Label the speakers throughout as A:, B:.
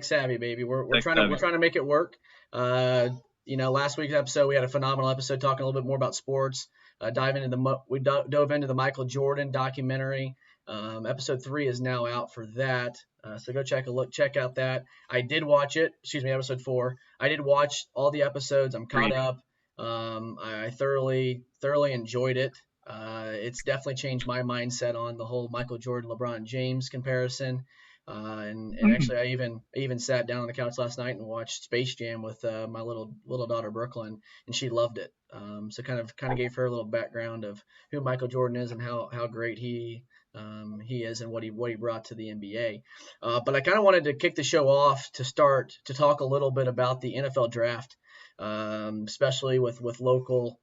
A: savvy, baby. We're
B: Tech
A: trying to
B: savvy.
A: we're trying to make it work. Last week's episode we had a phenomenal episode talking a little bit more about sports. We dove into the Michael Jordan documentary. Episode 3 is now out for that. So go check out that. I did watch it. Excuse me, episode 4. I did watch all the episodes. I'm caught up. I thoroughly enjoyed it. It's definitely changed my mindset on the whole Michael Jordan, LeBron James comparison. And actually, I even sat down on the couch last night and watched Space Jam with my little daughter Brooklyn, and she loved it. So kind of gave her a little background of who Michael Jordan is and how great he is and what he brought to the NBA. But I kind of wanted to kick the show off to start to talk a little bit about the NFL draft. Especially with local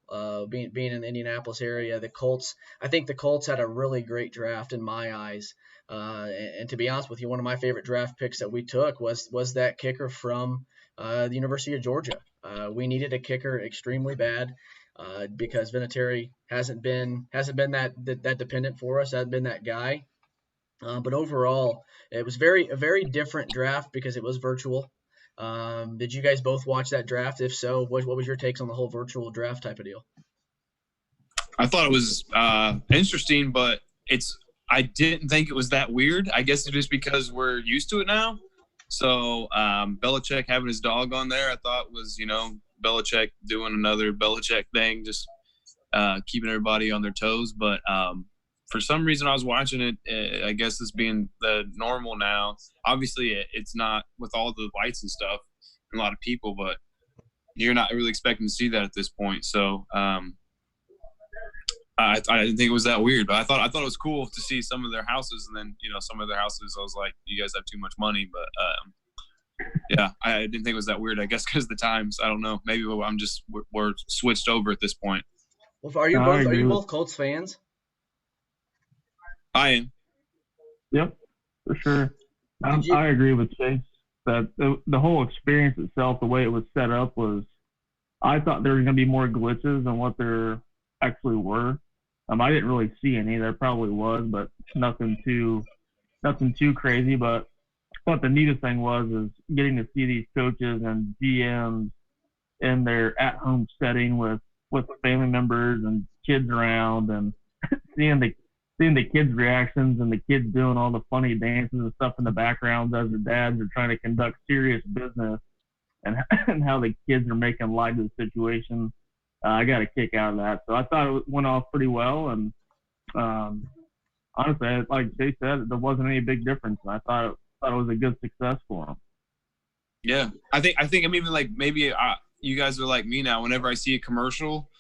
A: being in the Indianapolis area, the Colts. I think the Colts had a really great draft in my eyes. And to be honest with you, one of my favorite draft picks that we took was that kicker from the University of Georgia. We needed a kicker extremely bad because Vinatieri hasn't been that dependent for us, hasn't been that guy. But overall, it was a very different draft because it was virtual. Did you guys both watch that draft? If so, what was your takes on the whole virtual draft type of deal?
B: I thought it was interesting, but I didn't think it was that weird. I guess it's just because we're used to it now. So Belichick having his dog on there, I thought was, Belichick doing another Belichick thing, just keeping everybody on their toes. But for some reason I was watching it, I guess this being the normal now. Obviously it's not with all the lights and stuff and a lot of people, but you're not really expecting to see that at this point. So I didn't think it was that weird, but I thought it was cool to see some of their houses, and then some of their houses I was like, you guys have too much money, but yeah, I didn't think it was that weird. I guess because of the times, I don't know. Maybe we're switched over at this point.
A: Well, are you both Colts fans?
B: I am.
C: Yep, for sure. I agree with Chase that the whole experience itself, the way it was set up was, I thought there were going to be more glitches than what there actually were. I didn't really see any. There probably was, but nothing too crazy. But I thought the neatest thing was getting to see these coaches and GMs in their at-home setting with family members and kids around, and seeing the kids' reactions and the kids doing all the funny dances and stuff in the background as their dads are trying to conduct serious business, and how the kids are making light of the situation. I got a kick out of that. So I thought it went off pretty well. And honestly, like Jay said, there wasn't any big difference. And I thought it was a good success for them.
B: Yeah. I think I'm even like, maybe you guys are like me now. Whenever I see a commercial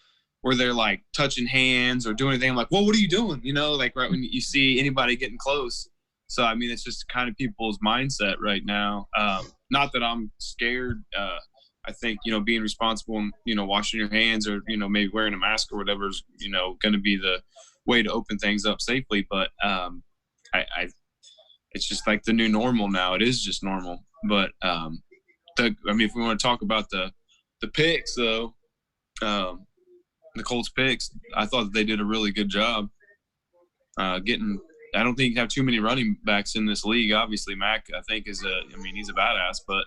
B: where they're like touching hands or doing anything, I'm like, well, what are you doing? Like right when you see anybody getting close. So, I mean, it's just kind of people's mindset right now. Not that I'm scared. I think, being responsible and, washing your hands or, maybe wearing a mask or whatever is, going to be the way to open things up safely. But it's just like the new normal now. It is just normal. But, if we want to talk about the picks, though, the Colts picks, I thought that they did a really good job I don't think you have too many running backs in this league. Obviously, Mac, I think, he's a badass, but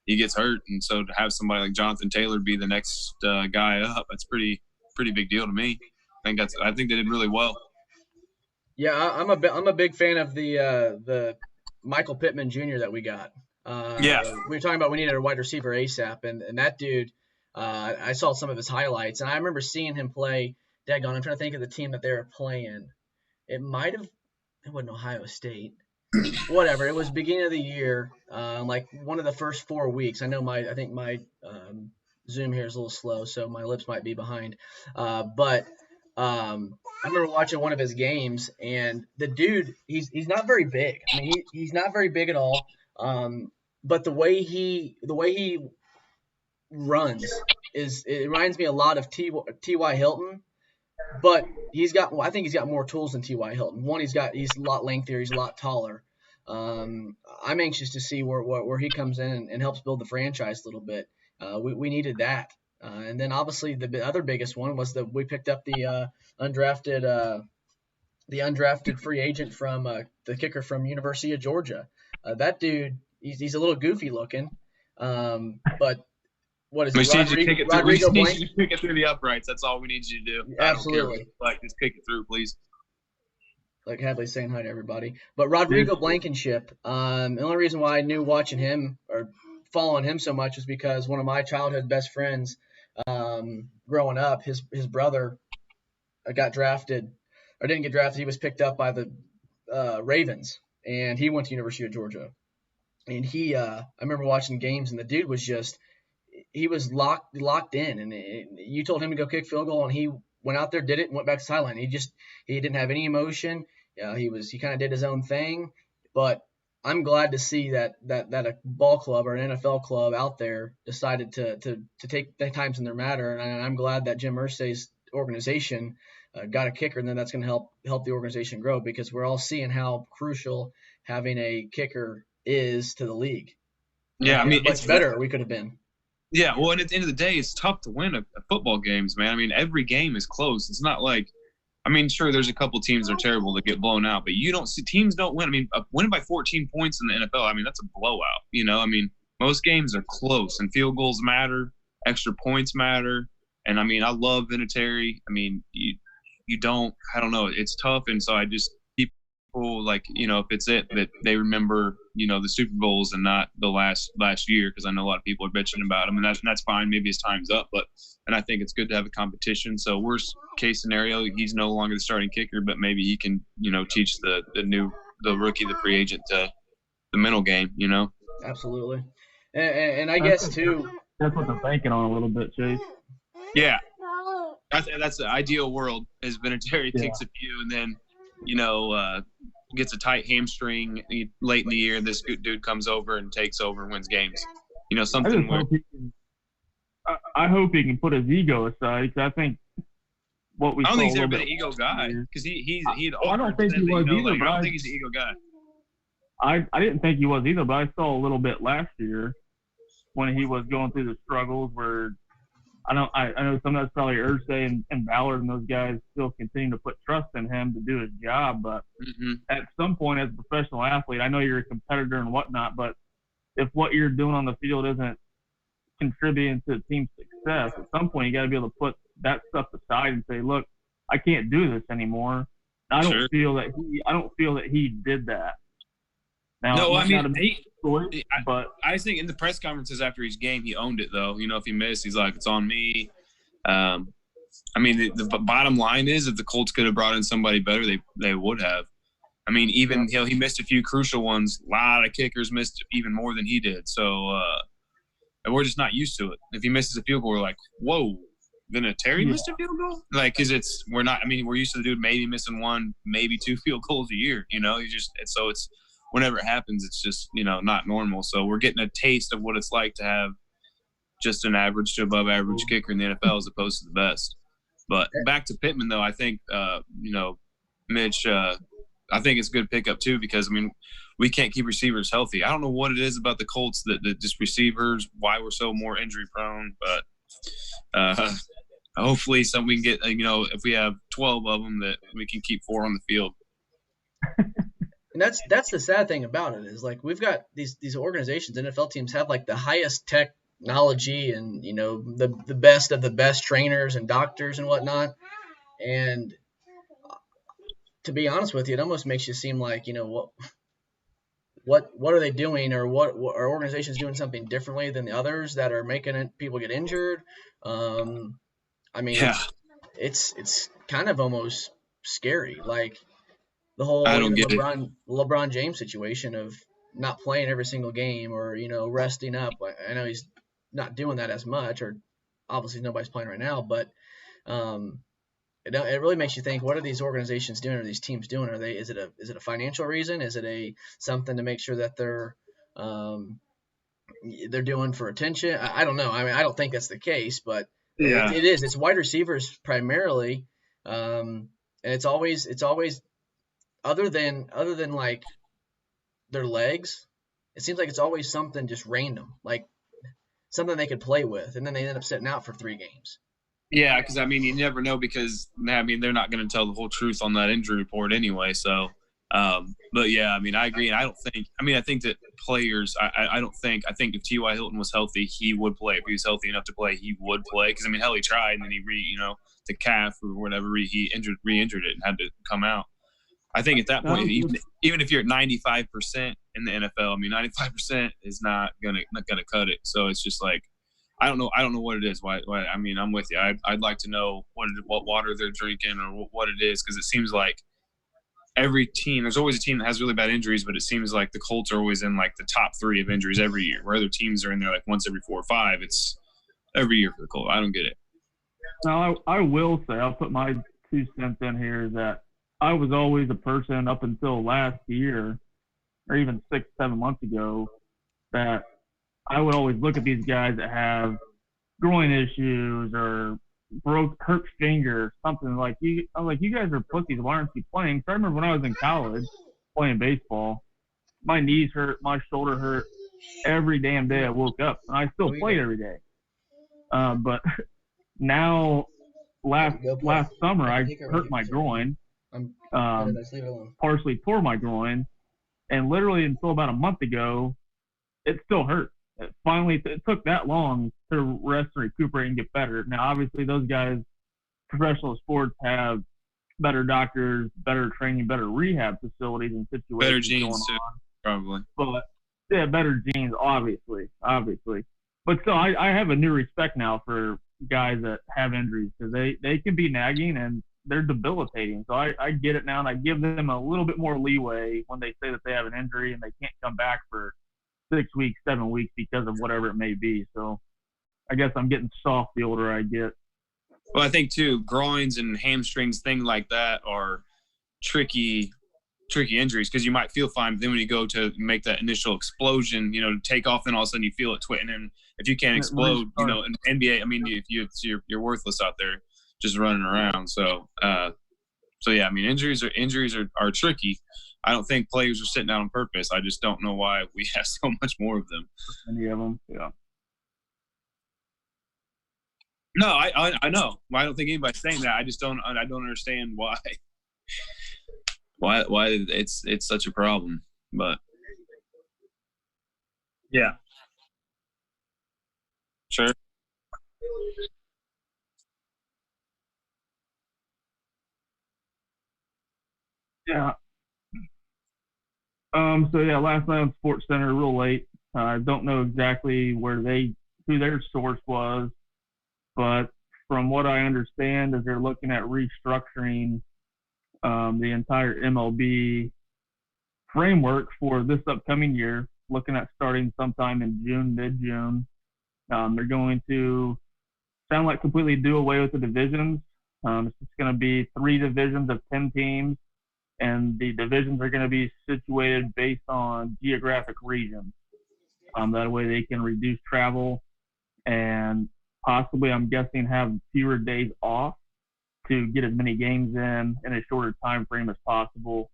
B: he gets hurt, and so to have somebody like Jonathan Taylor be the next guy up, that's pretty big deal to me. I think they did really well.
A: Yeah, I'm a big fan of the Michael Pittman Jr. that we got.
B: Yeah,
A: we were talking about we needed a wide receiver ASAP, and that dude, I saw some of his highlights, and I remember seeing him play. Daggone, I'm trying to think of the team that they were playing. It wasn't Ohio State. Whatever. It was beginning of the year, like one of the first 4 weeks. I think my Zoom here is a little slow, so my lips might be behind. But I remember watching one of his games, and the dude, he's not very big. I mean, he's not very big at all. But the way he runs it reminds me a lot of T.Y. Hilton. But I think he's got more tools than T.Y. Hilton. One, he's a lot lengthier, he's a lot taller. I'm anxious to see where he comes in and helps build the franchise a little bit. We needed that. And then obviously the other biggest one was that we picked up the undrafted free agent from the kicker from University of Georgia. That dude, he's a little goofy looking, but what is
B: We
A: it?
B: just need you to kick it through. We
A: Rodrigo
B: just need
A: Blank?
B: you to kick it through the uprights. That's all we need you to do. I don't care what
A: Absolutely.
B: you like. Just kick it through, please.
A: Like Hadley saying hi to everybody. But Rodrigo Blankenship, the only reason why I knew watching him or following him so much was because one of my childhood best friends, growing up, his brother got drafted, or didn't get drafted. He was picked up by the Ravens, and he went to University of Georgia. And I remember watching games, and the dude was just, he was locked in, and you told him to go kick field goal, and he went out there, did it, and went back to the sideline. He didn't have any emotion. He kind of did his own thing. But I'm glad to see that a ball club or an NFL club out there decided to take the times in their matter, and I'm glad that Jim Irsay's organization got a kicker, and then that's going to help the organization grow, because we're all seeing how crucial having a kicker is to the league.
B: Yeah, I mean,
A: much better we could have been.
B: Yeah, well, and at the end of the day, it's tough to win a football games, man. I mean, every game is close. It's not like, I mean, sure, there's a couple teams that are terrible that get blown out, but you don't see teams don't win. I mean, winning by 14 points in the NFL, I mean, that's a blowout. I mean, most games are close, and field goals matter, extra points matter, and I mean, I love Vinatieri. I mean, you don't, I don't know, it's tough, and so I just people like, if it's that they remember, the Super Bowls and not the last year, because I know a lot of people are bitching about them, and that's fine. Maybe his time's up, and I think it's good to have a competition. So worst case scenario, he's no longer the starting kicker, but maybe he can, teach the rookie, the free agent, the mental game,
A: Absolutely. And I guess too,
C: that's what they're banking on a little bit, Chase.
B: Yeah. That's the ideal world, is Vinatieri kicks a few and then, gets a tight hamstring late in the year. This dude comes over and takes over and wins games. Something where
C: I hope he can put his ego aside, because I think what we
B: I don't
C: saw
B: think he's
C: a
B: ever
C: little
B: been an ego guy, because
C: I don't think he was either.
B: I don't think he's an ego guy.
C: I didn't think he was either, but I saw a little bit last year when he was going through the struggles where I know sometimes probably Irsay and Ballard and those guys still continue to put trust in him to do his job, but at some point as a professional athlete, I know you're a competitor and whatnot, but if what you're doing on the field isn't contributing to the team's success, at some point you got to be able to put that stuff aside and say, look, I can't do this anymore. I don't feel that he did that. Now,
B: no, I mean,
C: but
B: I think in the press conferences after each game, he owned it, though. If he missed, he's like, it's on me. I mean, the bottom line is, if the Colts could have brought in somebody better, they would have. I mean, even he missed a few crucial ones. A lot of kickers missed even more than he did. So and we're just not used to it. If he misses a field goal, we're like, whoa, Vinatieri missed a field goal? Like, because we're used to the dude maybe missing one, maybe two field goals a year. It's whenever it happens, it's just, not normal. So we're getting a taste of what it's like to have just an average to above average kicker in the NFL as opposed to the best. But back to Pittman, though, I think, Mitch, I think it's a good pickup too, because, I mean, we can't keep receivers healthy. I don't know what it is about the Colts that just receivers, why we're so more injury prone, but hopefully we can get, if we have 12 of them, that we can keep 4 on the field.
A: And that's the sad thing about it, is like, we've got these organizations, NFL teams have like the highest technology and, the best of the best trainers and doctors and whatnot. And to be honest with you, it almost makes you seem like, what are they doing, or what are organizations doing something differently than the others that are making people get injured? I mean, it's kind of almost scary. Like, the whole LeBron James situation of not playing every single game, or, resting up. I know he's not doing that as much, or obviously nobody's playing right now, but it really makes you think, what are these organizations doing, or these teams doing? Is it a financial reason? Is it something to make sure that they're doing for attention? I don't know. I mean, I don't think that's the case, but it is. It's wide receivers primarily, and it's always other than like their legs, it seems like it's always something just random, like something they could play with, and then they end up sitting out for 3 games.
B: Yeah, because, I mean, you never know, because, I mean, they're not going to tell the whole truth on that injury report anyway. So, But yeah, I mean, I agree. And I think that players, I think if T.Y. Hilton was healthy, he would play. If he was healthy enough to play, he would play. Because, I mean, hell, he tried and then the calf or whatever, he re-injured it and had to come out. I think at that point, even if you're at 95% in the NFL, I mean, 95% is not gonna cut it. So it's just like, I don't know what it is. Why? I mean, I'm with you. I'd like to know what water they're drinking or what it is, because it seems like every team, there's always a team that has really bad injuries, but it seems like the Colts are always in like the top 3 of injuries every year, where other teams are in there like once every 4 or 5. It's every year for the Colts. I don't get it.
C: Now, I will say, I'll put my 2 cents in here, that I was always a person up until last year, or even 6-7 months ago, that I would always look at these guys that have groin issues or hurt finger, something like you. I'm like, you guys are pussies. Why aren't you playing? So I remember when I was in college playing baseball, my knees hurt, my shoulder hurt every damn day I woke up, and I still played every day. But now, last summer, I hurt my groin. Partially tore my groin, and literally until about a month ago, it still hurt. It took that long to rest and recuperate and get better. Now, obviously, those guys, professional sports, have better doctors, better training, better rehab facilities and situations.
B: Better genes, too, probably.
C: But yeah, better genes, obviously. But still, I have a new respect now for guys that have injuries, because they can be nagging and they're debilitating. So I get it now, and I give them a little bit more leeway when they say that they have an injury and they can't come back for 6 weeks, 7 weeks because of whatever it may be. So I guess I'm getting soft the older I get.
B: Well, I think too, groins and hamstrings, things like that, are tricky injuries, because you might feel fine, but then when you go to make that initial explosion, to take off, then all of a sudden you feel it twitting, and if you can't explode, in NBA, I mean, if you're worthless out there just running around. So yeah, I mean, injuries are tricky. I don't think players are sitting down on purpose. I just don't know why we have so much more of them.
C: Many of them, yeah.
B: No, I know. I don't think anybody's saying that. I just don't understand why it's such a problem. But yeah, sure.
C: Yeah. So yeah, last night on Sports Center, real late. I don't know exactly who their source was, but from what I understand, is they're looking at restructuring the entire MLB framework for this upcoming year, looking at starting sometime in mid-June. They're going to sound like completely do away with the divisions. It's just going to be 3 divisions of 10 teams, and the divisions are going to be situated based on geographic regions. That way they can reduce travel and possibly, I'm guessing, have fewer days off to get as many games in a shorter time frame as possible.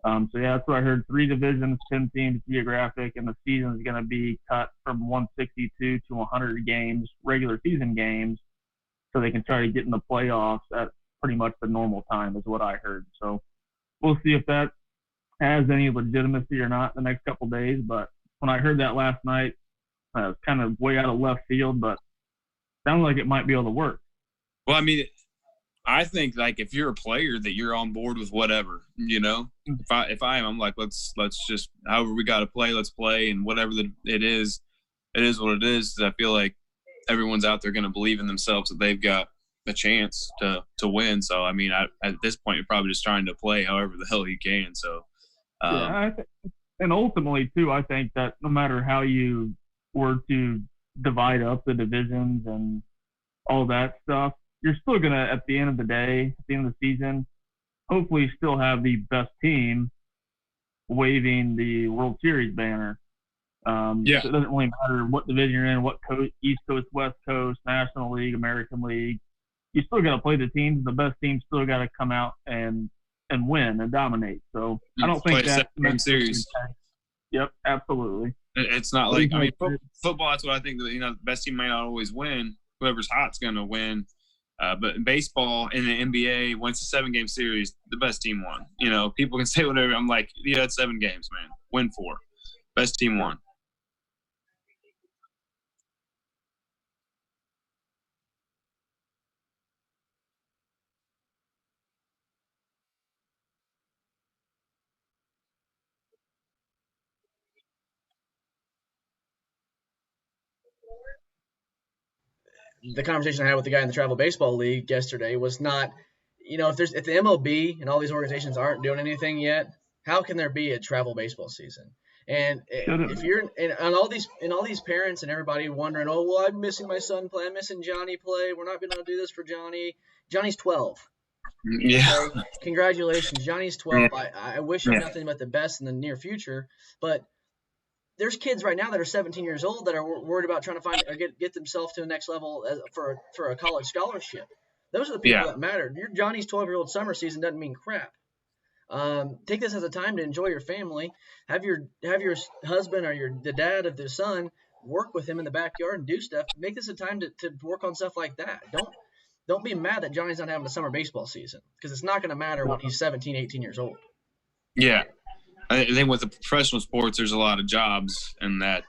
C: So yeah, that's what I heard. 3 divisions, 10 teams, geographic, and the season is going to be cut from 162 to 100 games, regular season games, so they can try to get in the playoffs at pretty much the normal time, is what I heard. So we'll see if that has any legitimacy or not the next couple of days. But when I heard that last night, it was kind of way out of left field, but sounds like it might be able to work.
B: Well, I mean, I think, like, if you're a player, that you're on board with whatever, If I am, I'm like, let's just, however we got to play, let's play, and whatever it is what it is. I feel like everyone's out there going to believe in themselves that they've got a chance to win. So I mean, at this point, you're probably just trying to play however the hell you can. So
C: and ultimately too, I think that no matter how you were to divide up the divisions and all that stuff, you're still gonna, at the end of the day, at the end of the season, hopefully still have the best team waving the World Series banner. So it doesn't really matter what division you're in, what coast, East Coast, West Coast, National League, American League. You still got to play the teams. The best teams still got to come out and win and dominate. So I don't think that's
B: a series.
C: Yep, absolutely.
B: It's not like, I mean, football. That's what I think. The best team may not always win. Whoever's hot's going to win. But in baseball in the NBA, when it's a 7-game series, the best team won. You know, people can say whatever. I'm like, yeah, it's 7 games, man. Win 4. Best team won.
A: The conversation I had with the guy in the travel baseball league yesterday was not, if the MLB and all these organizations aren't doing anything yet, how can there be a travel baseball season? And if you're and all these parents and everybody wondering, oh well, I'm missing my son play, I'm missing Johnny play. We're not going to do this for Johnny. Johnny's 12.
B: Yeah.
A: Okay? Congratulations, Johnny's 12. I wish him nothing but the best in the near future, but there's kids right now that are 17 years old that are worried about trying to find or get themselves to the next level for a college scholarship. Those are the people that matter. Your Johnny's 12-year-old summer season doesn't mean crap. Take this as a time to enjoy your family. Have your husband or the dad of the son work with him in the backyard and do stuff. Make this a time to work on stuff like that. Don't be mad that Johnny's not having a summer baseball season because it's not going to matter when he's 17, 18 years old.
B: Yeah. I think with the professional sports, there's a lot of jobs, and that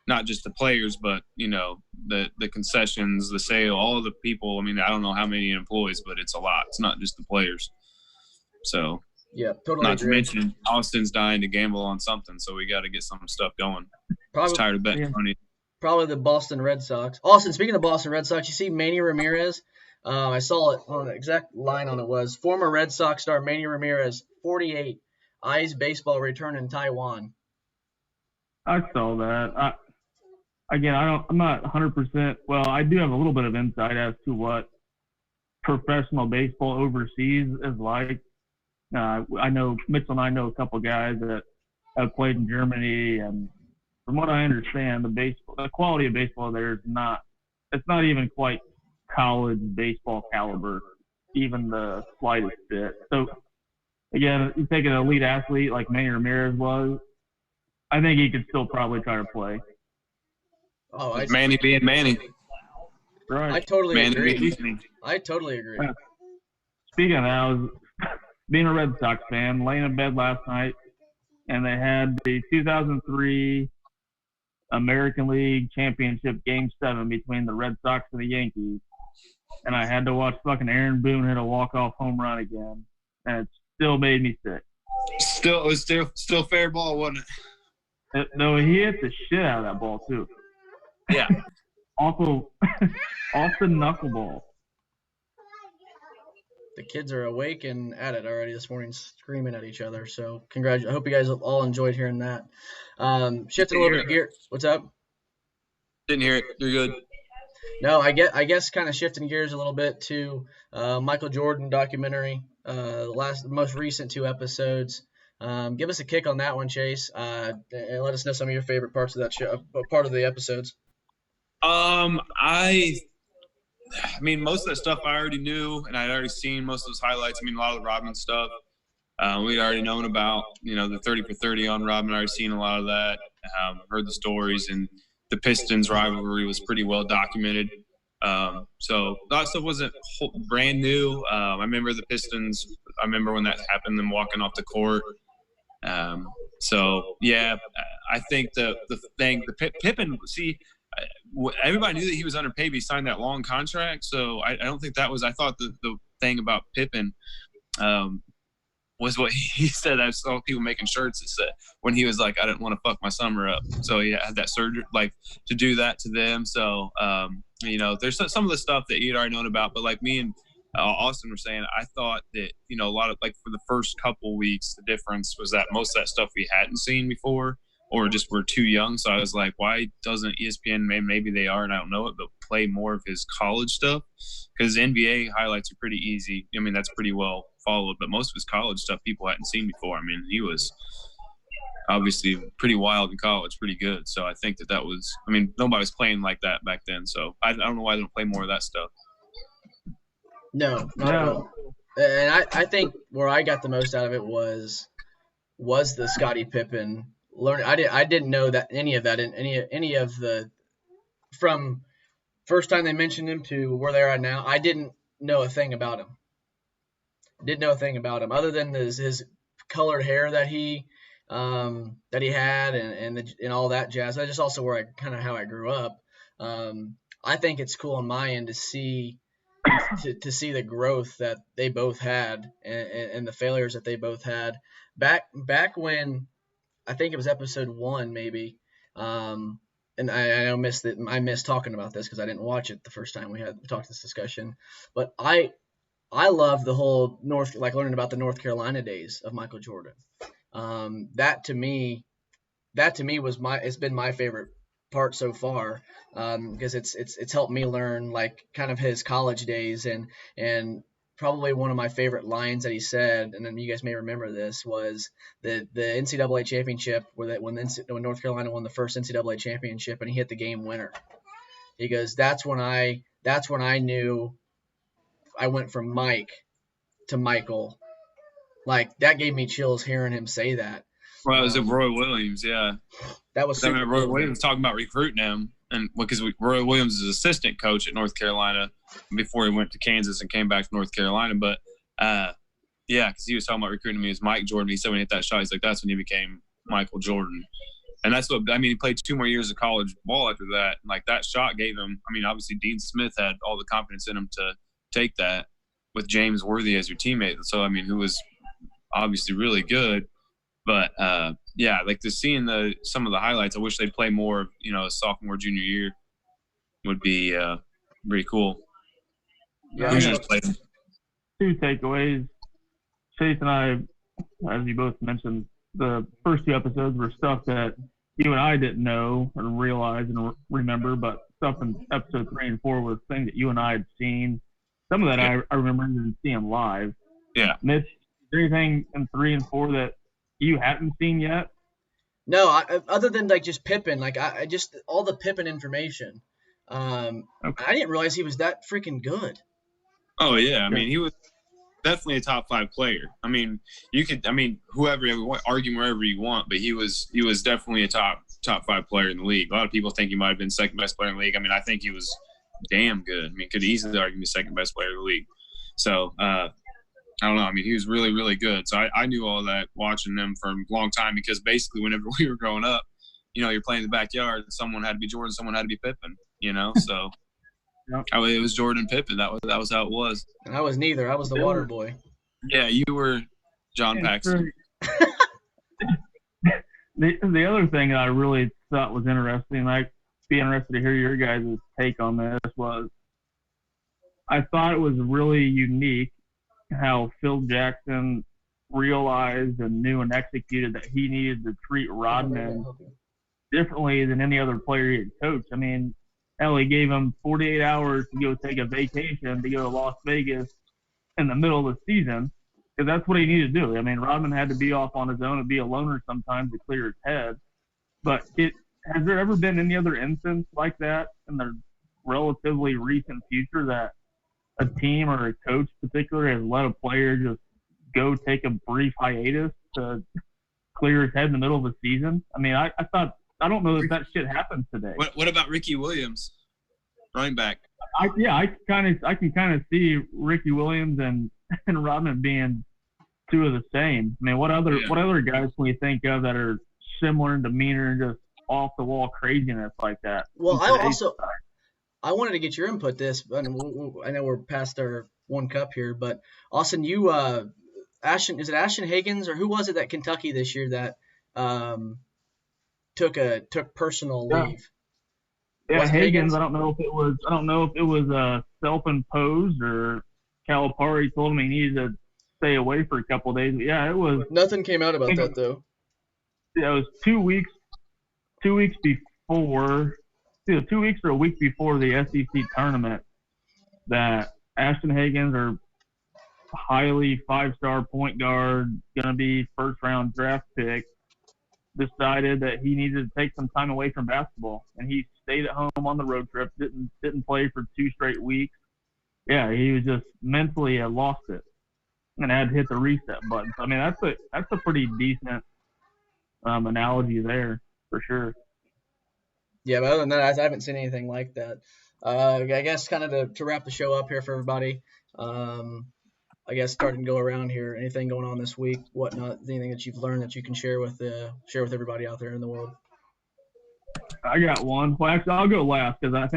B: not just the players, but the concessions, the sale, all of the people. I mean, I don't know how many employees, but it's a lot. It's not just the players. So
A: yeah, totally.
B: Not agree. To mention, Austin's dying to gamble on something, so we got to get some stuff going. He's tired of betting money.
A: Probably the Boston Red Sox. Austin, speaking of Boston Red Sox, you see Manny Ramirez. I saw it on the exact line on it was former Red Sox star Manny Ramirez, 48. Eyes baseball return in Taiwan.
C: I saw that. I'm not 100%. Well, I do have a little bit of insight as to what professional baseball overseas is like. I know Mitchell and I know a couple guys that have played in Germany, and from what I understand, the quality of baseball there is not. It's not even quite college baseball caliber, even the slightest bit. So. Again, you take an elite athlete like Manny Ramirez was, I think he could still probably try to play.
A: Oh,
B: Manny being Manny.
C: Right.
A: I totally agree.
C: Yeah. Speaking of that, I was being a Red Sox fan, laying in bed last night, and they had the 2003 American League Championship Game 7 between the Red Sox and the Yankees. And I had to watch fucking Aaron Boone hit a walk-off home run again. And it's still made me sick.
B: It was still fair ball, wasn't it?
C: No, he hit the shit out of that ball too.
B: Yeah.
C: Awful, off the knuckleball.
A: The kids are awake and at it already this morning, screaming at each other. So, I hope you guys all enjoyed hearing that. Shifting a little bit of gear. What's up?
B: Didn't hear it. You're good.
A: No, I guess kind of shifting gears a little bit to Michael Jordan documentary. The most recent 2 episodes. Give us a kick on that one, Chase, and let us know some of your favorite parts of that show, part of the episodes.
B: I mean, most of that stuff I already knew, and I'd already seen most of those highlights. I mean, a lot of the Rodman stuff we'd already known about. The 30 for 30 on Rodman. I already seen a lot of that. Heard the stories, and the Pistons rivalry was pretty well documented. So a lot of stuff wasn't brand new. I remember the Pistons. I remember when that happened, them walking off the court. So yeah, I think the Pippen. See, everybody knew that he was underpaid. He signed that long contract. So I don't think that was. I thought the thing about Pippen was what he said. I saw people making shirts that said when he was like, I didn't want to fuck my summer up. So he had that surgery, like to do that to them. So, there's some of the stuff that you'd already known about, but like me and Austin were saying, I thought that, a lot of like for the first couple weeks, the difference was that most of that stuff we hadn't seen before or just were too young. So I was like, why doesn't ESPN, maybe they are and I don't know it, but play more of his college stuff? Because NBA highlights are pretty easy. I mean, that's pretty well followed, but most of his college stuff people hadn't seen before. I mean, he was obviously pretty wild in college, pretty good. So I think that was, I mean, nobody was playing like that back then. So I don't know why they don't play more of that stuff.
A: No, not at all. And I think where I got the most out of it was the Scottie Pippen learning. I didn't know that any of that in any of the from first time they mentioned him to where they're at now, I didn't know a thing about him. Didn't know a thing about him other than his colored hair that he had and all that jazz. That's just also where how I grew up. I think it's cool on my end to see the growth that they both had and the failures that they both had back when I think it was episode 1 maybe. And I missed talking about this because I didn't watch it the first time we talked this discussion. But I love the whole learning about the North Carolina days of Michael Jordan. That to me it's been my favorite part so far, because it's helped me learn like kind of his college days and probably one of my favorite lines that he said, and then you guys may remember this, was the NCAA championship when North Carolina won the first NCAA championship and he hit the game winner. He goes, that's when I knew I went from Mike to Michael. Like, that gave me chills hearing him say that.
B: Well, it was Roy Williams, yeah.
A: That was super
B: Roy
A: cool.
B: Williams talking about recruiting him, and because Roy Williams is assistant coach at North Carolina before he went to Kansas and came back to North Carolina. But because he was talking about recruiting me as Mike Jordan. He said when he hit that shot, he's like, that's when he became Michael Jordan. And that's what, I mean, he played 2 more years of college ball after that. Like, that shot gave him, I mean, obviously Dean Smith had all the confidence in him to take that with James Worthy as your teammate. So, I mean, who was obviously really good. But, like to seeing some of the highlights, I wish they'd play more, sophomore, junior year would be pretty cool.
C: Yeah, I got 2 takeaways. Chase and I, as you both mentioned, the first 2 episodes were stuff that you and I didn't know or realize and remember, but stuff in episode 3 and 4 was things that you and I had seen. Some of that I remember even seeing live.
B: Yeah.
C: Mitch, is there anything in 3 and 4 that you hadn't seen yet?
A: No, other than like just Pippen, like I just all the Pippen information. Okay. I didn't realize he was that freaking good.
B: Oh yeah, I mean he was definitely a top 5 player. I mean whoever argue wherever you want, but he was definitely a top 5 player in the league. A lot of people think he might have been second best player in the league. I mean, I think he was damn good. I mean, could easily argue the second best player in the league. So I don't know. I mean, he was really, really good. So I knew all that watching them for a long time because basically whenever we were growing up, you're playing in the backyard. Someone had to be Jordan. Someone had to be Pippen, So
C: Yep.
B: It was Jordan Pippen. That was how it was.
A: And I was neither. I was the water boy.
B: Yeah, you were John Paxson.
C: The other thing that I really thought was interesting, I'd be interested to hear your guys' take on this, was I thought it was really unique how Phil Jackson realized and knew and executed that he needed to treat Rodman differently than any other player he had coached. I mean, hell, he gave him 48 hours to go take a vacation to go to Las Vegas in the middle of the season because that's what he needed to do. I mean, Rodman had to be off on his own and be a loner sometimes to clear his head. But has there ever been any other instance like that in the relatively recent future that a team or a coach particularly has let a player just go take a brief hiatus to clear his head in the middle of the season? I mean, I don't know if that shit happens today.
B: What about Ricky Williams, running back?
C: I can kind of see Ricky Williams and Rodman being 2 of the same. I mean, what other guys can we think of that are similar in demeanor and just off the wall craziness like that?
A: Well, I wanted to get your input this, but I know we're past our 1 cup here, but Austin, you Ashton Higgins or who was it that Kentucky this year that took personal leave?
C: Yeah, Higgins. I don't know if it was self-imposed or Calipari told him he needed to stay away for a couple of days. But yeah, it was.
A: Nothing came out about that though.
C: Yeah, it was 2 weeks. 2 weeks before. 2 weeks or a week before the SEC tournament, that Ashton Higgins, or highly 5-star point guard, gonna be first-round draft pick, decided that he needed to take some time away from basketball, and he stayed at home on the road trip. Didn't play for 2 straight weeks. Yeah, he was just mentally lost it, and had to hit the reset button. So, I mean, that's a pretty decent analogy there for sure.
A: Yeah, but other than that, I haven't seen anything like that. I guess kind of to wrap the show up here for everybody. I guess starting to go around here. Anything going on this week? Whatnot? Anything that you've learned that you can share with everybody out there in the world?
C: I got one. Well, actually, I'll go last because I think